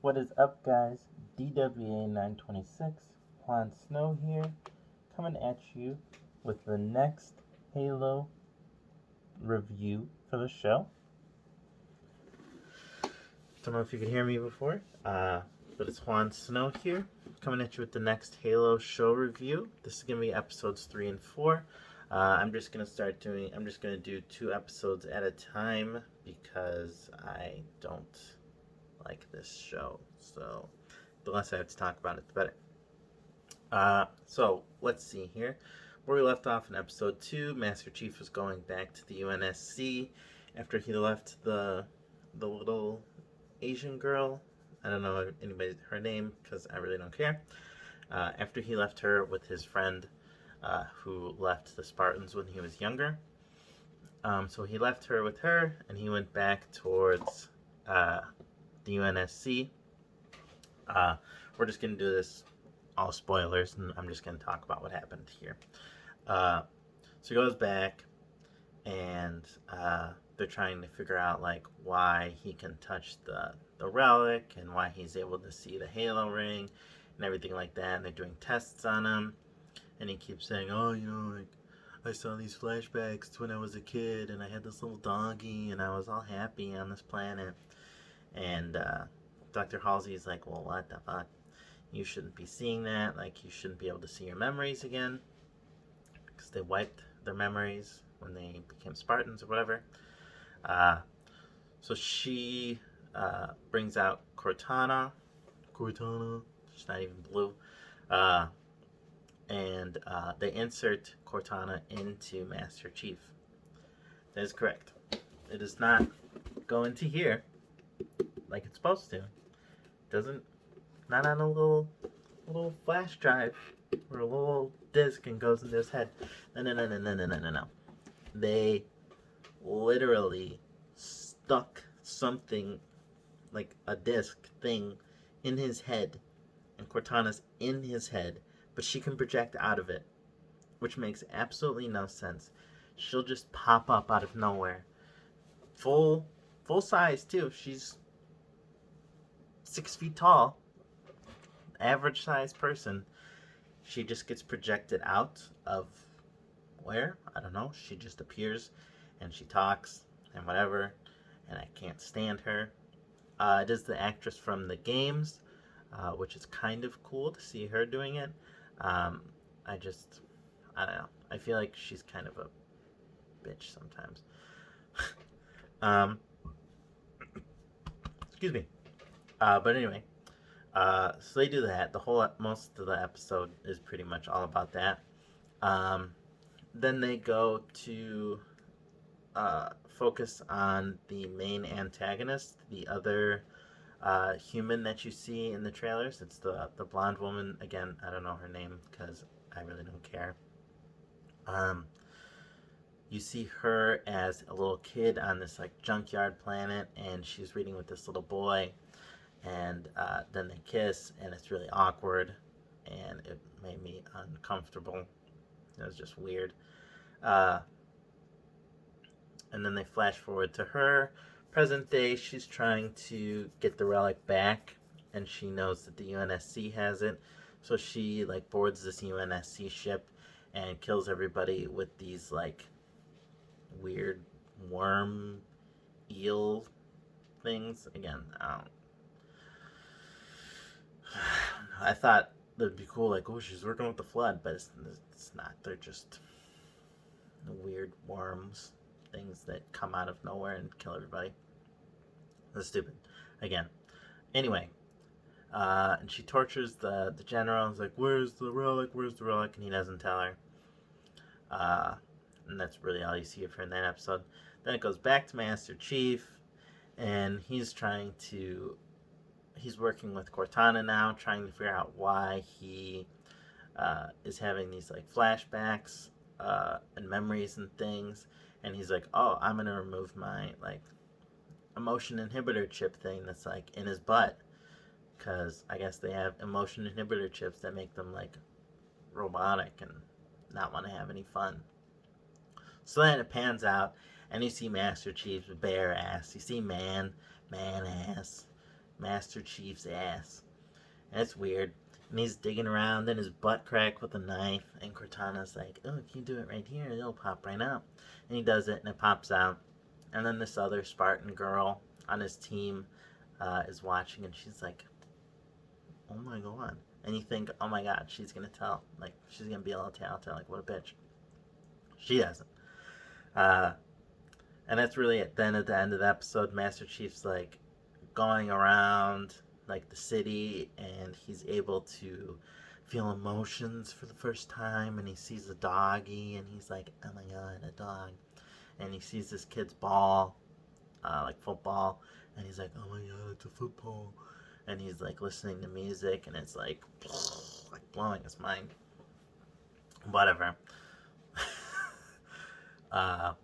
What is up, guys? DWA 926, Juan Snow here, coming at you with the next Halo review for the show. Don't know if you could hear me before, but it's Juan Snow here, coming at you with the next Halo show review. This is going to be episodes 3 and 4. I'm just going to do 2 episodes at a time because I don't like this show. So the less I have to talk about it, the better. So let's see here. Where we left off in episode 2, Master Chief was going back to the UNSC after he left the little Asian girl. I don't know her name because I really don't care. After he left her with his friend who left the Spartans when he was younger. So he left her with her and he went back towards the UNSC. We're just going to do this all spoilers, and I'm just going to talk about what happened here. So he goes back, and they're trying to figure out like why he can touch the relic and why he's able to see the Halo ring and everything like that. And they're doing tests on him, and he keeps saying, "Oh, like I saw these flashbacks to when I was a kid, and I had this little doggy, and I was all happy on this planet." And Dr. Halsey's like, "Well, what the fuck? You shouldn't be seeing that. Like, you shouldn't be able to see your memories again, because they wiped their memories when they became Spartans or whatever." So she brings out Cortana. She's not even blue. And they insert Cortana into Master Chief. That is correct. It does not go into here like it's supposed to. Not on a little flash drive or a little disc and goes into his head. No. They literally stuck something like a disc thing in his head, and Cortana's in his head, but she can project out of it, which makes absolutely no sense. She'll just pop up out of nowhere. Full size too. She's 6 feet tall, average sized person. She just gets projected out of where? I don't know. She just appears and she talks and whatever, and I can't stand her. It is the actress from the games, which is kind of cool to see her doing it. I don't know. I feel like she's kind of a bitch sometimes. Excuse me. But anyway, so they do that. Most of the episode is pretty much all about that. Then they go to focus on the main antagonist, the other human that you see in the trailers. It's the blonde woman. Again, I don't know her name because I really don't care. You see her as a little kid on this like junkyard planet, and she's reading with this little boy, and then they kiss, and it's really awkward, and it made me uncomfortable. It was just weird. And then they flash forward to her present day. She's trying to get the relic back, and she knows that the UNSC has it, so she like boards this UNSC ship and kills everybody with these like weird worm eel things. Again, I thought that'd be cool, like, oh, she's working with the Flood, but it's not. They're just weird worms, things that come out of nowhere and kill everybody. That's stupid. Again. Anyway, and she tortures the general. It's like, where's the relic? And he doesn't tell her. And that's really all you see of her in that episode. Then it goes back to Master Chief, and he's working with Cortana now, trying to figure out why he is having these like flashbacks and memories and things. And he's like, oh, I'm gonna remove my like emotion inhibitor chip thing that's like in his butt, because I guess they have emotion inhibitor chips that make them like robotic and not want to have any fun. So then it pans out, and you see Master Chief's bare ass. You see man ass, Master Chief's ass. And it's weird. And he's digging around in his butt crack with a knife, and Cortana's like, oh, if you do it right here, it'll pop right out. And he does it, and it pops out. And then this other Spartan girl on his team is watching, and she's like, oh my god. And you think, oh my god, she's gonna tell. Like, she's gonna be able to tell, like, what a bitch. She doesn't. And that's really it. Then at the end of the episode, Master Chief's like going around like the city, and he's able to feel emotions for the first time, and he sees a doggy, and he's like, oh my god, a dog. And he sees this kid's ball, like football, and he's like, oh my god, it's a football. And he's like listening to music, and it's like blowing his mind. Whatever. And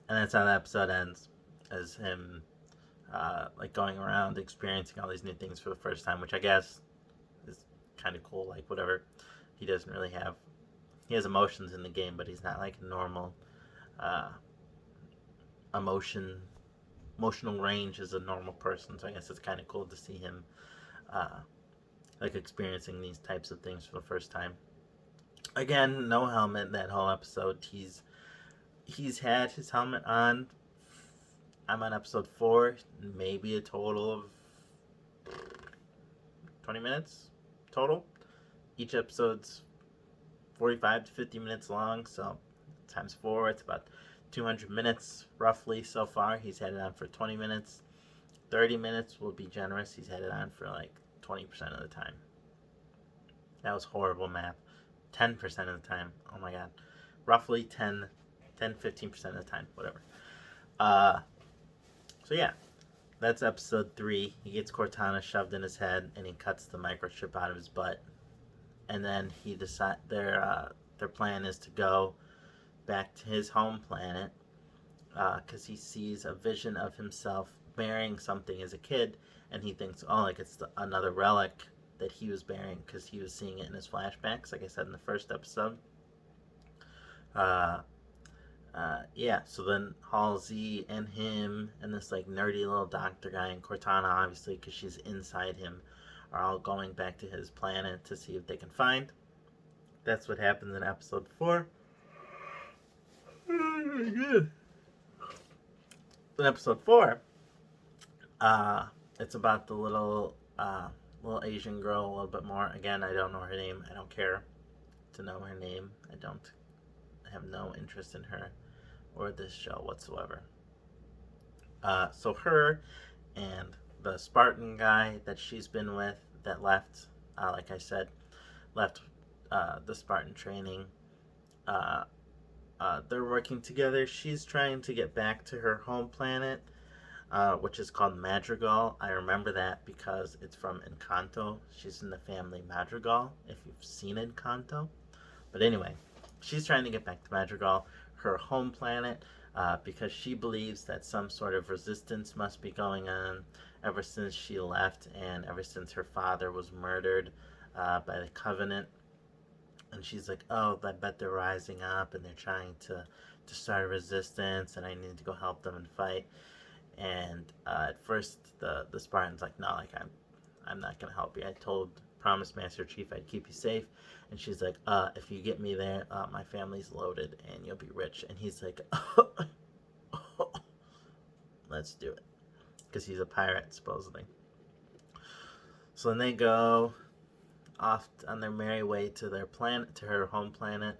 that's how the episode ends, as him like going around experiencing all these new things for the first time, which I guess is kind of cool. Like, whatever, he doesn't really have, he has emotions in the game, but he's not like a normal emotional range as a normal person. So I guess it's kind of cool to see him like experiencing these types of things for the first time. Again, no helmet that whole episode. He's had his helmet on. I'm on episode 4, maybe a total of 20 minutes total. Each episode's 45 to 50 minutes long, so times 4, it's about 200 minutes roughly so far. He's had it on for 20 minutes. 30 minutes will be generous. He's had it on for like 20% of the time. That was horrible math. 10% of the time. Oh my god. Roughly 15% of the time. Whatever. So yeah. That's episode 3. He gets Cortana shoved in his head, and he cuts the microchip out of his butt. And then he decide their plan is to go back to his home planet, because he sees a vision of himself bearing something as a kid, and he thinks, oh, like it's another relic that he was bearing, because he was seeing it in his flashbacks, like I said in the first episode. Yeah, so then Halsey and him and this like nerdy little doctor guy and Cortana, obviously because she's inside him, are all going back to his planet to see if they can find. That's what happens in episode 4. In episode 4, it's about the little Asian girl a little bit more. Again, I don't know her name. I don't care to know her name. I have no interest in her or this show whatsoever. So her and the Spartan guy that she's been with that left, like I said, left the Spartan training. They're working together. She's trying to get back to her home planet, which is called Madrigal. I remember that because it's from Encanto. She's in the family Madrigal, if you've seen Encanto. But anyway, she's trying to get back to Madrigal, her home planet, because she believes that some sort of resistance must be going on ever since she left, and ever since her father was murdered by the Covenant. And she's like, oh, I bet they're rising up and they're trying to start a resistance, and I need to go help them and fight. And at first the Spartan's like, no, like I'm not gonna help you. I promised Master Chief I'd keep you safe. And she's like, if you get me there, my family's loaded and you'll be rich. And he's like, let's do it, because he's a pirate supposedly. So then they go off on their merry way to their planet, to her home planet,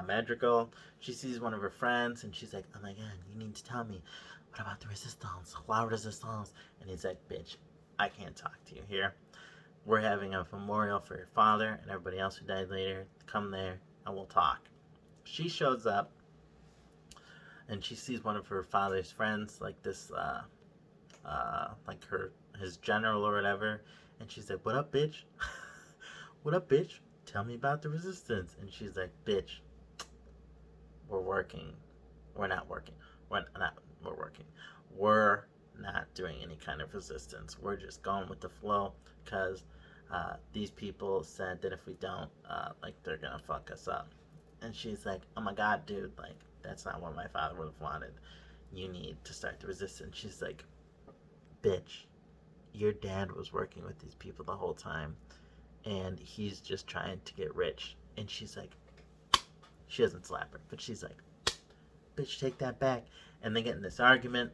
Madrigal. She sees one of her friends, and she's like, oh my god, you need to tell me, what about the resistance? La resistance. And he's like, bitch, I can't talk to you here. We're having a memorial for your father and everybody else who died later. Come there and we'll talk. She shows up, and she sees one of her father's friends, like this, like his general or whatever. And she's like, what up, bitch? What up, bitch? Tell me about the resistance. And she's like, bitch, we're working. We're not working. We're working. We're not doing any kind of resistance. We're just going with the flow, because these people said that if we don't, like, they're gonna fuck us up. And she's like, oh my god, dude, like, that's not what my father would have wanted. You need to start the resistance. She's like, bitch, your dad was working with these people the whole time, and he's just trying to get rich. And she's like, she doesn't slap her, but she's like, bitch, take that back. And they get in this argument,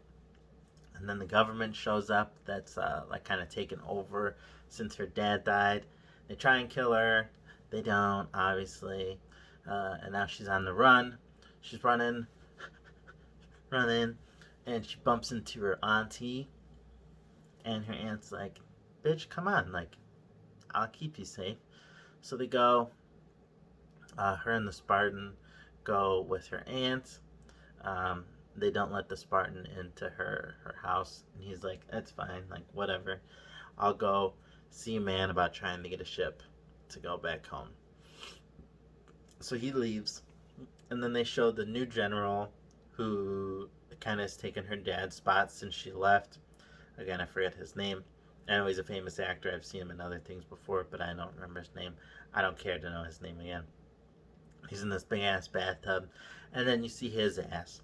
and then the government shows up that's like kind of taken over since her dad died. They try and kill her. They don't, obviously. And now she's on the run. She's running, and she bumps into her auntie. And her aunt's like, bitch, come on, like, I'll keep you safe. So they go, her and the Spartan go with her aunt. They don't let the Spartan into her house. And he's like, that's fine, like, whatever. I'll go see a man about trying to get a ship to go back home. So he leaves. And then they show the new general who kind of has taken her dad's spot since she left. Again, I forget his name. I know he's a famous actor. I've seen him in other things before, but I don't remember his name. I don't care to know his name again. He's in this big-ass bathtub, and then you see his ass.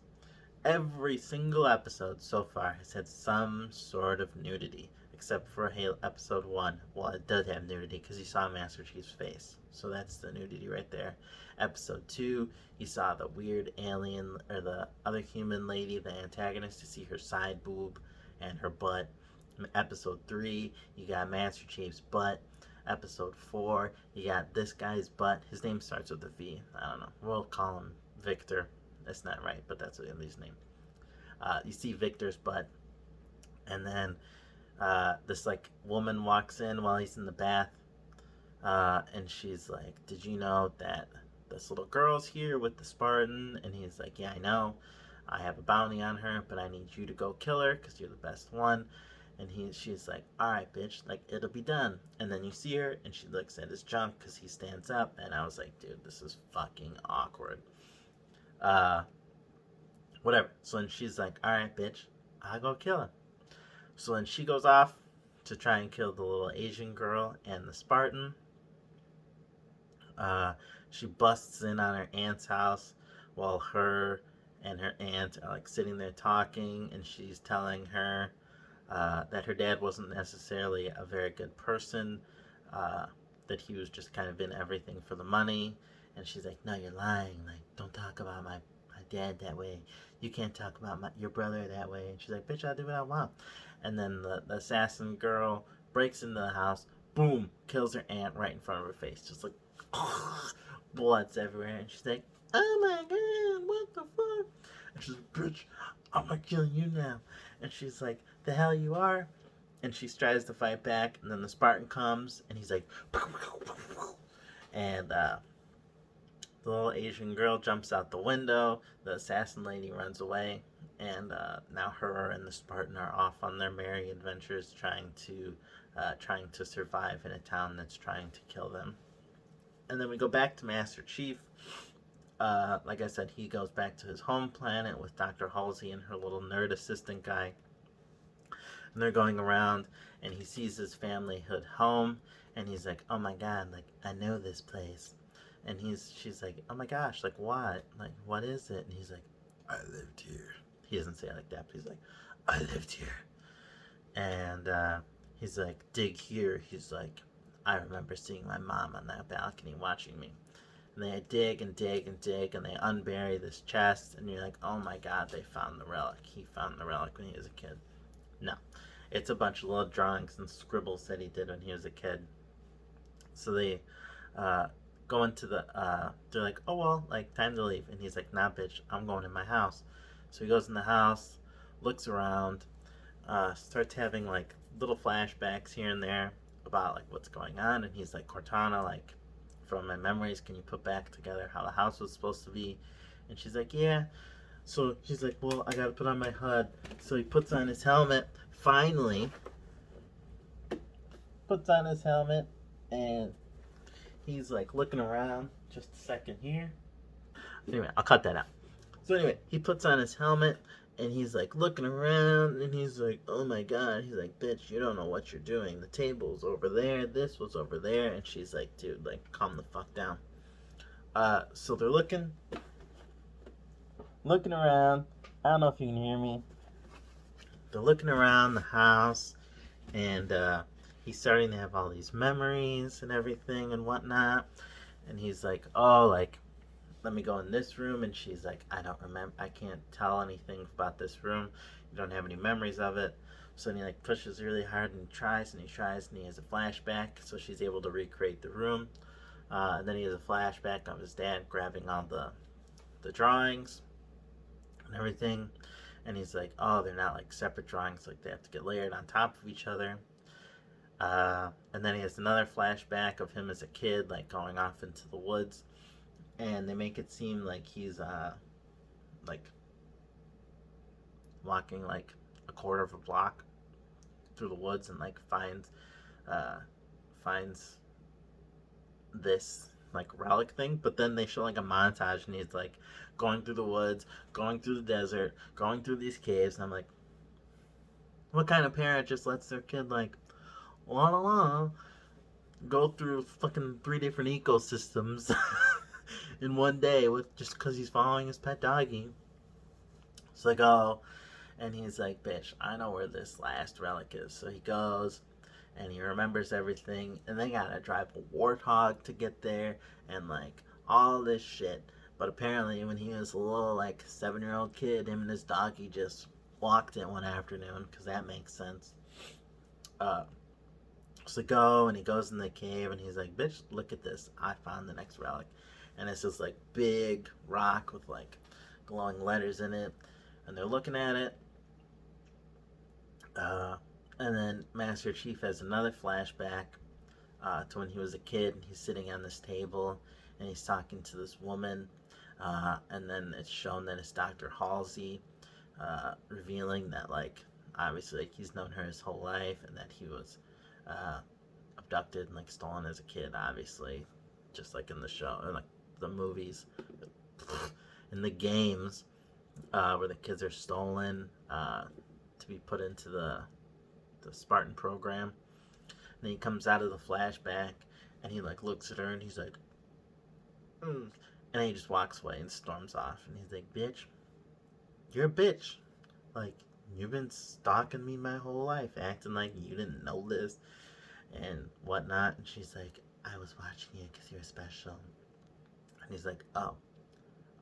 Every single episode so far has had some sort of nudity, except for episode 1. Well, it does have nudity because you saw Master Chief's face. So that's the nudity right there. Episode 2, you saw the weird alien, or the other human lady, the antagonist, to see her side boob and her butt. In episode 3, you got Master Chief's butt. Episode 4, you got this guy's butt. His name starts with a V. I don't know. We'll call him Victor. That's not right, but that's what his name. You see Victor's butt. And then this like woman walks in while he's in the bath. And she's like, did you know that this little girl's here with the Spartan? And he's like, yeah, I know. I have a bounty on her, but I need you to go kill her because you're the best one. And she's like, all right, bitch, like, it'll be done. And then you see her, and she looks at his junk because he stands up. And I was like, dude, this is fucking awkward. Whatever. So then she's like, all right, bitch, I'll go kill him. So then she goes off to try and kill the little Asian girl and the Spartan. She busts in on her aunt's house while her and her aunt are like sitting there talking, and she's telling her that her dad wasn't necessarily a very good person, that he was just kind of in everything for the money. And she's like, no, you're lying, like, don't talk about my dad that way, you can't talk about your brother that way. And she's like, bitch, I'll do what I want. And then the assassin girl breaks into the house, boom, kills her aunt right in front of her face, just like blood's everywhere. And she's like, oh my god, what the fuck? And she's like, bitch, I'm gonna kill you now. And she's like, the hell you are? And she tries to fight back, and then the Spartan comes, and he's like, and the little Asian girl jumps out the window, the assassin lady runs away, and now her and the Spartan are off on their merry adventures trying to survive in a town that's trying to kill them. And then we go back to Master Chief. Like I said, he goes back to his home planet with Dr. Halsey and her little nerd assistant guy. And they're going around, and he sees his familyhood home, and he's like, oh my god, like, I know this place. And she's like, oh my gosh, like, what? Like, what is it? And he's like, I lived here. He doesn't say it like that, but he's like, I lived here. And he's like, dig here. He's like, I remember seeing my mom on that balcony watching me. And they dig and dig and dig, and they unbury this chest, and you're like, oh my god, they found the relic. He found the relic when he was a kid. No. It's a bunch of little drawings and scribbles that he did when he was a kid. So they go into they're like, oh well, like, time to leave. And he's like, nah, bitch, I'm going in my house. So he goes in the house, looks around, starts having like little flashbacks here and there about like what's going on. And he's like, Cortana, like, from my memories, can you put back together how the house was supposed to be? And she's like, yeah. So she's like, well, I gotta put on my HUD. So he puts on his helmet, finally puts on his helmet, and he's like looking around. Just a second here. Anyway, I'll cut that out. So anyway, he puts on his helmet, and he's like looking around, and he's like, oh my god. He's like, bitch, you don't know what you're doing. The table's over there, this was over there. And she's like, dude, like, calm the fuck down. So they're looking around. I don't know if you can hear me. They're looking around the house, and he's starting to have all these memories and everything and whatnot. And he's like, oh, like, let me go in this room. And she's like, I don't remember, I can't tell anything about this room. You don't have any memories of it. So then he like pushes really hard and he tries and he tries and he has a flashback. So she's able to recreate the room. And then he has a flashback of his dad grabbing all the drawings and everything. And he's like, oh, they're not like separate drawings, like they have to get layered on top of each other. And then he has another flashback of him as a kid, like going off into the woods, and they make it seem like he's like walking like a quarter of a block through the woods and like finds this like relic thing. But then they show like a montage, and he's like going through the woods, going through the desert, going through these caves, and I'm like, what kind of parent just lets their kid like la la la go through fucking 3 different ecosystems in one day with just because he's following his pet doggy? It's like, oh, and he's like, bitch, I know where this last relic is. So he goes and he remembers everything, and they gotta drive a warthog to get there and like all this shit. But apparently when he was a little like 7-year-old kid, him and his doggy just walked it one afternoon, because that makes sense. So go, and he goes in the cave and he's like, bitch, look at this, I found the next relic. And it's this like big rock with like glowing letters in it, and they're looking at it. And then Master Chief has another flashback to when he was a kid, and he's sitting on this table and he's talking to this woman, and then it's shown that it's Dr. Halsey, revealing that like obviously like, he's known her his whole life, and that he was abducted and like stolen as a kid, obviously, just like in the show or like the movies, in the games, where the kids are stolen to be put into the Spartan program. And then he comes out of the flashback and he like looks at her and he's like, and then he just walks away and storms off. And he's like, bitch, you're a bitch. Like, you've been stalking me my whole life, acting like you didn't know this and whatnot. And she's like, I was watching you because you're special. And he's like, oh,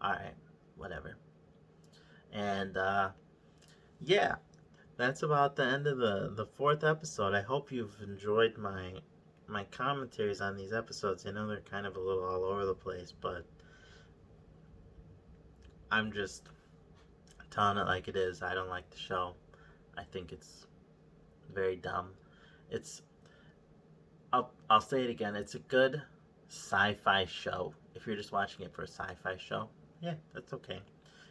alright, whatever. And yeah, that's about the end of the 4th episode. I hope you've enjoyed my commentaries on these episodes. I know they're kind of a little all over the place, but I'm just telling it like it is. I don't like the show. I think it's very dumb. I'll say it again. It's a good sci-fi show. If you're just watching it for a sci-fi show, yeah, that's okay.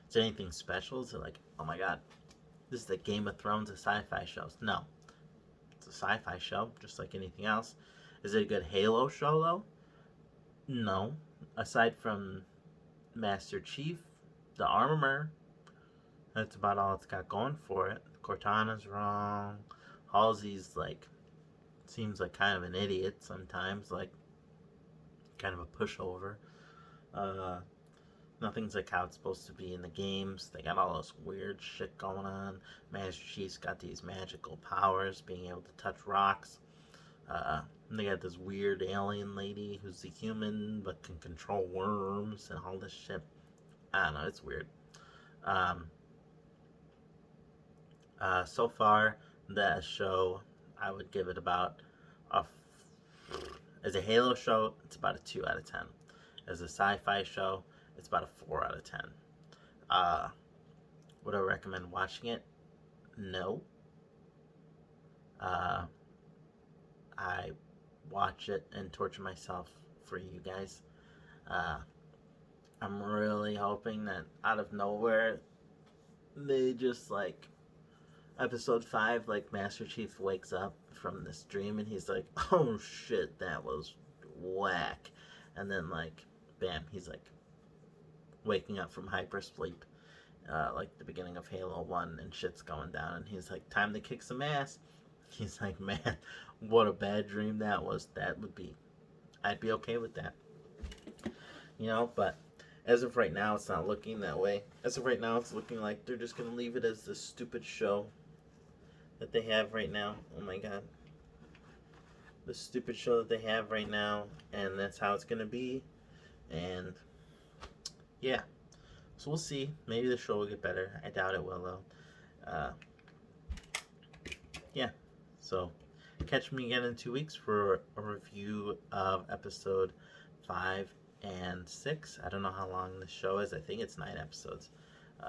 Is there anything special? Is it like, oh my god, this is the Game of Thrones of sci-fi shows? No. It's a sci-fi show, just like anything else. Is it a good Halo show, though? No. Aside from Master Chief, the armor, that's about all it's got going for it. Cortana's wrong. Halsey's, like, seems like kind of an idiot sometimes, like, kind of a pushover. Nothing's like how it's supposed to be in the games. They got all this weird shit going on. Master Chief's got these magical powers, being able to touch rocks. They got this weird alien lady who's a human but can control worms and all this shit. I don't know, it's weird. So far, that show, I would give it about as a Halo show, it's about a 2 out of 10. As a sci-fi show, it's about a 4 out of 10. Would I recommend watching it? No. I watch it and torture myself for you guys. I'm really hoping that out of nowhere, they just like, episode 5, like Master Chief wakes up from this dream and he's like, oh shit, that was whack. And then like, bam, he's like waking up from hypersleep, like the beginning of Halo 1, and shit's going down, and he's like, time to kick some ass. He's like, man, what a bad dream that was. I'd be okay with that. You know, but as of right now, it's not looking that way. As of right now, it's looking like they're just going to leave it as this stupid show that they have right now. Oh my god. the stupid show that they have right now, and that's how it's gonna be. And yeah, so we'll see. Maybe the show will get better. I doubt it will though. Yeah, so catch me again in 2 weeks for a review of episode 5 and 6. I don't know how long the show is. I think it's 9 episodes.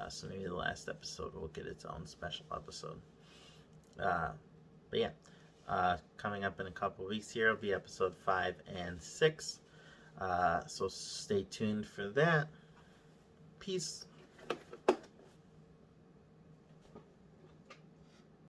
So maybe the last episode will get its own special episode. But yeah, coming up in a couple weeks here will be episode 5 and 6. So stay tuned for that. Peace.